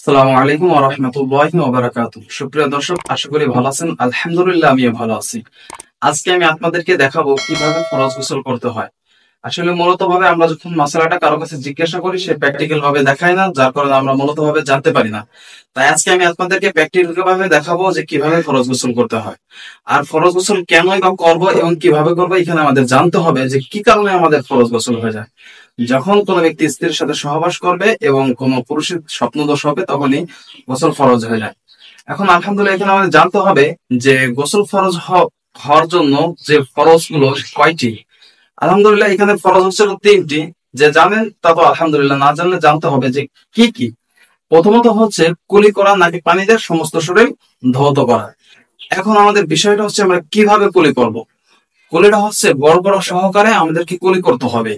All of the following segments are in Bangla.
আসসালামু আলাইকুম ওয়া রাহমাতুল্লাহি ওয়া বারাকাতুহু। সুপ্রিয় দর্শক, আশা করি ভালো আছেন। আলহামদুলিল্লাহ, আমিও ভালো আছি। আজকে আমি আপনাদেরকে দেখাবো কিভাবে ফরজ গোসল করতে হয়। আসলে মূলত ভাবে আমরা যখন মাসালাটা কারো কাছে জিজ্ঞাসা করি, সে প্র্যাকটিক্যাল ভাবে দেখায় না, যার কারণে আমরা মূলত ভাবে জানতে পারি না। তাই আজকে আমি আপনাদেরকে প্র্যাকটিক্যাল ভাবে দেখাবো যে কিভাবে ফরজ গোসল করতে হয়। আর ফরজ গোসল কেনই বা করবো এবং কিভাবে করবো, এখানে আমাদের জানতে হবে যে কি কারণে আমাদের ফরজ গোসল হয়ে যায়। যখন কোনো ব্যক্তি স্ত্রীর সাথে সহবাস করবে এবং কোনো পুরুষের স্বপ্নদোষ হবে, তখনই গোসল ফরজ হয়ে যায়। এখন আলহামদুলিল্লাহ, এখানে আমাদের জানতে হবে যে গোসল ফরজ হওয়ার জন্য যে ফরজ গুলো কয়টি। আলহামদুলিল্লাহ, এখানে ফরজ হচ্ছে তিনটি। যে জানেন তা তো আলহামদুলিল্লাহ, না জানলে জানতে হবে যে কি কি। প্রথমত হচ্ছে কুলি করা, নাকি পানি দিয়ে সমস্ত শরীর ধৌত করা। এখন আমাদের বিষয়টা হচ্ছে আমরা কিভাবে কুলি করব। কুলিটা হচ্ছে বড় বড় সহকারে আমাদেরকে কুলি করতে হবে।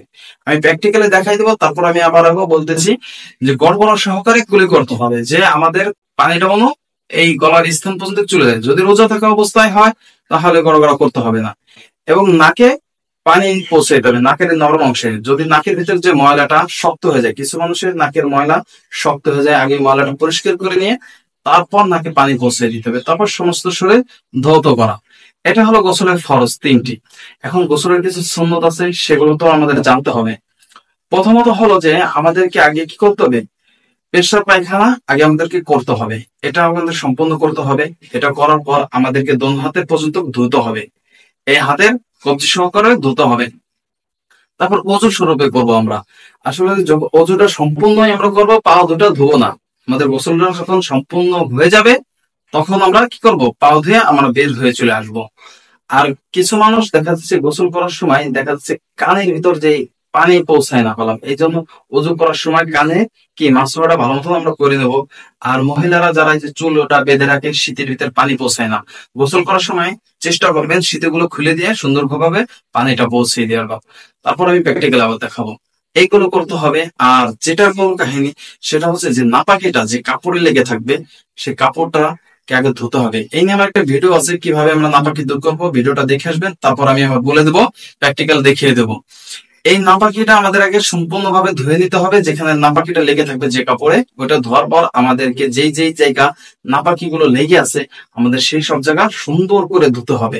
আমি প্র্যাকটিক্যালি দেখাই দেবো, তারপর আমি আবার বলতেছি যে গড় বড় সহকারে কুলি করতে হবে, যে আমাদের পানিটা কোনো এই গলার স্থান পর্যন্ত চলে যায়। যদি রোজা থাকা অবস্থায় হয় তাহলে গড়গড়া করতে হবে না। এবং নাকে পানি পৌঁছে যেতে হবে, নাকের নরম অংশে। যদি নাকের ভিতর যে ময়লাটা শক্ত হয়ে যায়, কিছু মানুষের নাকের ময়লা শক্ত হয়ে যায়, আগে ময়লাটা পরিষ্কার করে নিয়ে তারপর নাকে পানি পৌঁছে দিতে হবে, তারপর সমস্ত শরীর ধৌত করা। এটা হলো গোসলের ফরজ তিনটি। এখন গোসলের কিছু সুন্নত আছে, সেগুলো তো আমাদের জানতে হবে। প্রথমত হলো যে আমাদেরকে আগে কি করতে হবে, পেশাব পায়খানা আগে আমাদেরকে করতে হবে। এটা আমাদের সম্পূর্ণ করতে হবে। এটা করার পর আমাদেরকে দোন হাতে পর্যন্ত ধুতে হবে, এই হাতের কবজি সহকারে ধুতে হবে। তারপর অজু স্বরূপে করবো আমরা। আসলে অজুটা সম্পূর্ণই আমরা করবো, পা দুটা ধুবো না। আমাদের গোসলটা যখন সম্পূর্ণ হয়ে যাবে, তখন আমরা কি করব, পা ধুয়ে আমরা বের হয়ে চলে আসবো। আর কিছু মানুষ দেখা যাচ্ছে গোসল করার সময় দেখা যাচ্ছে কানের ভিতর যে পানি পৌঁছায় না পেলাম, এই জন্য অজু করার সময় কানে কি মাসওয়াটা ভালো মতো আমরা করে নেব। আর মহিলারা যারা এই যে চুল ওটা বেঁধে রাখে, শীতের ভিতর পানি পৌঁছায় না, গোসল করার সময় চেষ্টা করবেন শীতেগুলো খুলে দিয়ে সুন্দরভাবে পানিটা পৌঁছে দেওয়ার। তারপর আমি প্র্যাকটিক্যাল আবার দেখাবো। এইগুলো করতে হবে। আর যেটার কোন কাহিনী, সেটা হচ্ছে যে নাপাকিটা যে কাপড়ে লেগে থাকবে, সেই কাপড়টা কে আগে ধুতে হবে। এই নিয়ে আমার একটা ভিডিও আছে, কিভাবে আমরা নাপাকি দূর করবো। ভিডিওটা দেখে আসবেন, তারপর আমি আবার বলে দেবো, প্র্যাকটিক্যাল দেখিয়ে দেবো। এই নাপাকিটা আমাদের আগে সম্পূর্ণভাবে ধুয়ে নিতে হবে। যেখানে নাপাকিটা লেগে থাকবে যে কাপড়ে, ওটা ধোয়ার পর আমাদেরকে যেই যেই জায়গা নাপাকি গুলো লেগে আছে, আমাদের সেই সব জায়গা সুন্দর করে ধুতে হবে।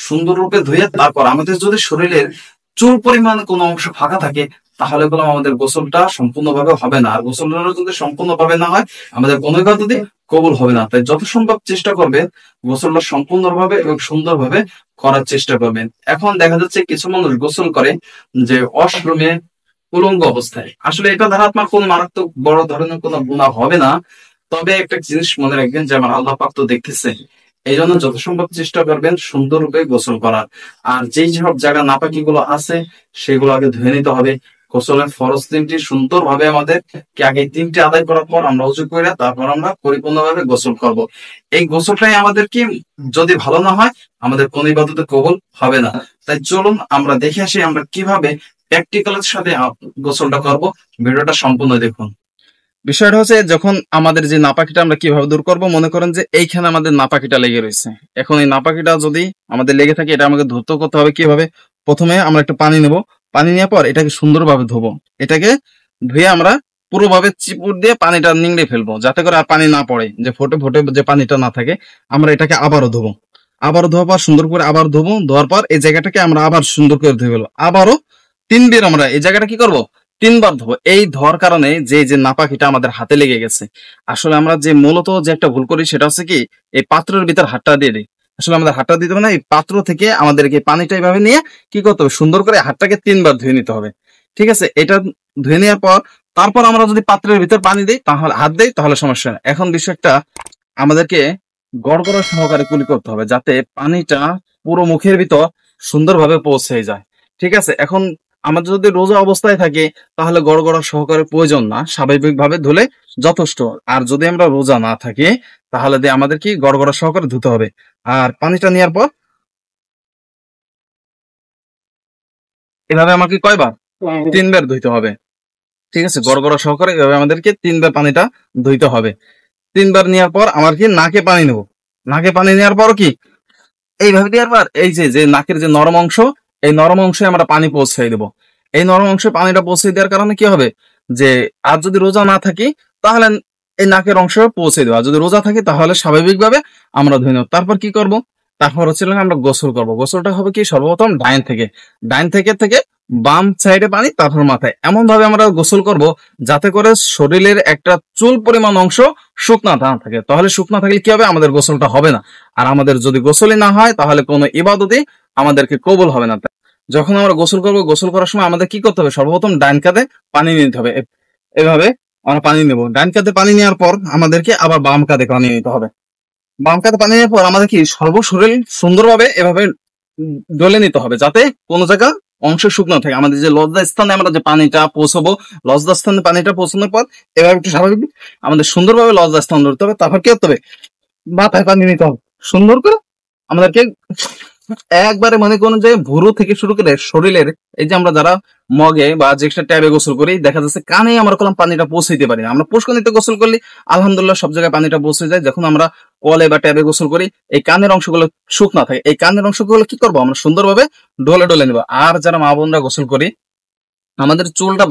সুন্দর রূপে ধুয়ে তারপর আমাদের যদি শরীরের চুল পরিমাণ কোনো অংশ ফাঁকা থাকে, তাহলে কোনো আমাদের গোসলটা সম্পূর্ণভাবে হবে না। আর গোসলটা যদি সম্পূর্ণভাবে না হয়, আমাদের কোনো পদ্ধতি কবুল হবে না। তাই যত সম্ভব চেষ্টা করবেন গোসলটা সম্পূর্ণভাবে এবং সুন্দরভাবে করার চেষ্টা করবেন। এখন দেখা যাচ্ছে কিছু মানুষ গোসল করে যে ওয়াশরুমে উলঙ্গ অবস্থায়। আসলে এটা দ্বারা আপনার কোন মারাত্মক বড় ধরনের কোনো গুনাহ হবে না। তবে একটা জিনিস মনে রাখবেন যে আমার আল্লাহ পাক তো দেখতেছে, এই জন্য যত সম্ভব চেষ্টা করবেন সুন্দররূপে গোসল করার। আর যেই সব জায়গা নাপাকি গুলো আছে, সেগুলো আগে ধুয়ে নিতে হবে। গোসলের ফরজ তিনটি সুন্দরভাবে আমাদের আগে তিনটি আদায় করার পর আমরা উজু করে তারপর আমরা পরিপূর্ণভাবে গোসল করব। এই গোসলটাই আমাদের কি, যদি ভালো না হয় আমাদের কোন ইবাদতে কবুল হবে না। তাই চলুন আমরা দেখে আসি আমরা কিভাবে প্র্যাকটিক্যালের সাথে গোসলটা করব। ভিডিওটা সম্পূর্ণ দেখুন। বিষয়টা হচ্ছে, যখন আমাদের যে নাপাকিটা আমরা কিভাবে দূর করব, মনে করেন যে এইখানে আমাদের নাপাকিটা লেগে রয়েছে। এখন এই নাপাকিটা যদি আমাদের লেগে থাকে, এটা আমাকে ধৌত করতে হবে কিভাবে। প্রথমে আমরা একটু পানি নেব, পানি নেওয়ার পর এটাকে সুন্দরভাবে ধোবো। এটাকে ধুয়ে আমরা পুরোভাবে চিপুর দিয়ে পানিটা নিংড়ে ফেলবো, যাতে করে আর পানি না পড়ে, যে ফোটে ফোটে যে পানিটা না থাকে। আমরা এটাকে আবারও ধোবো, আবারও ধোয়ার পর সুন্দর করে আবার ধোবো। ধোয়ার পর এই জায়গাটাকে আমরা আবার সুন্দর করে ধুয়ে ফেলবো। আবারও 3 বার আমরা এই জায়গাটা কি করব, 3 বার ধোবো। এই ধোয়ার কারণে যে যে নাপাকিটা আমাদের হাতে লেগে গেছে, আসলে আমরা যে মূলত যে একটা ভুল করি, সেটা হচ্ছে কি, এই পাত্রের ভিতর হাতটা দিয়ে দিই। আসলে আমাদের হাতটা দিতে হবে না, এই পাত্র থেকে আমাদেরকে পানিটা এইভাবে নিয়ে কি করতে হবে, সুন্দর করে হাতটাকে 3 বার ধুয়ে নিতে হবে। ঠিক আছে, এটা ধুয়ে নেওয়ার পর তারপর আমরা যদি পাত্রের ভিতর পানি দিই, তাহলে হাত দেই, তাহলে সমস্যা নেই। এখন বিষয়টা আমাদেরকে গড়গড়া সহকারে কুলি করতে হবে, যাতে পানিটা পুরো মুখের ভিতর সুন্দরভাবে পৌঁছে যায়। ঠিক আছে, এখন আমাদের যদি রোজা অবস্থায় থাকে, তাহলে গড়গড়া সহকারে প্রয়োজন না, স্বাভাবিকভাবে ধুলে যথেষ্ট। আর যদি আমরা রোজা না থাকি, তাহলে দিয়ে আমাদের কি গড়গড়া সহকারে ধুতে হবে। আর পানিটা নেওয়ার পর এভাবে আমাকে কয়বার, 3 বার ধুইতে হবে। ঠিক আছে, গড়গড়া সহকারে এভাবে আমাদেরকে 3 বার পানিটা ধুইতে হবে। 3 বার নেওয়ার পর আমার কি নাকে পানি নেবো। নাকে পানি নেওয়ার পর কি এইভাবে দেওয়ার পর এই যে যে নাকের যে নরম অংশ, এই নরম অংশে আমরা পানি পৌঁছে দেবো। এই নরম অংশে পানিটা পৌঁছে দেওয়ার কারণে কি হবে, যে আর যদি রোজা না থাকি, তাহলে এই নাকের অংশ পৌঁছে দেওয়া। যদি রোজা থাকে তাহলে স্বাভাবিকভাবে আমরা ধুয়ে নেব। তারপর কি করব? তারপর হচ্ছে আমরা গোসল করব। গোসলটা হবে কি সর্বপ্রথম ডাইন থেকে বাম সাইডে পানি, তারপর মাথায়। এমন ভাবে আমরা গোসল করব যাতে করে শরীরের একটা চুল পরিমাণ অংশ শুকনা না থাকে। তাহলে শুকনা থাকলে কি হবে? আমাদের গোসলটা হবে না। আর আমাদের যদি গোসলই না হয় তাহলে কোনো ইবাদতই আমাদেরকে কবুল হবে না। যখন আমরা গোসল করব, গোসল করার সময় আমাদের কি করতে হবে? সর্বপ্রথম ডাইন কাঁধে পানি নিতে হবে। এভাবে আমরা পানি নেব। ডাইন কাঁধে পানি নেওয়ার পর আমাদেরকে আবার বাম কাঁধে পানি নিতে হবে। বাম কাঁধে পানি নেওয়ার পর আমাদের কি সর্বশরীর সুন্দরভাবে এভাবে ডলে নিতে হবে, যাতে কোনো জায়গা অংশ শুকনো থাকে। আমাদের যে লজ্জা স্থানে আমরা যে পানিটা পৌঁছাবো, লজ্জা স্থানে পানিটা পৌঁছানোর পর এভাবে একটু স্বাভাবিক আমাদের সুন্দরভাবে লজ্জা স্থান ধরতে হবে। তারপর কি করতে হবে? মাথায় পানি নিতে হবে সুন্দর করে। আমাদেরকে একবারে মনে করুন যে ভুরু থেকে শুরু করে শরীরের এই যে আমরা যারা মগে বা যে একটা ট্যাবে গোসল করি, দেখা যাচ্ছে কানে আমরা কলম পানিটা পৌঁছাইতে পারি। আমরা পুষ্করণীতে গোসল করলে আলহামদুলিল্লাহ সব জায়গায় পানিটা পৌঁছে যায়। যখন আমরা কলে বা ট্যাবে গোসল করি, এই কানের অংশগুলো শুকনা থাকে। এই কানের অংশগুলো কি করবো? আমরা সুন্দরভাবে ডলে ডলে নিবো। আর যারা মা বোনরা গোসল করি, আমাদের চুলটা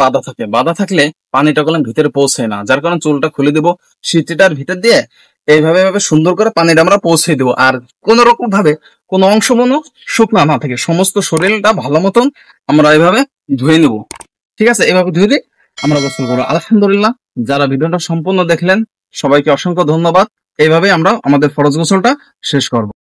বাঁধা থাকলে পানিটা কলম ভিতরে পৌঁছে না, যার কারণে চুলটা খুলে দিব, সিটিটার ভিতর দিয়ে এইভাবে সুন্দর করে পানিটা আমরা পৌঁছে দেবো। আর কোন রকম ভাবে কোনো অংশ মনো শুকনা না থাকে, সমস্ত শরীরটা ভালো মতন আমরা এইভাবে ধুয়ে নেব। ঠিক আছে? এইভাবে ধুয়ে দিয়ে আমরা গোসল করবো। আলহামদুলিল্লাহ, যারা ভিডিওটা সম্পূর্ণ দেখলেন সবাইকে অসংখ্য ধন্যবাদ। এইভাবে আমরা আমাদের ফরজ গোসলটা শেষ করব।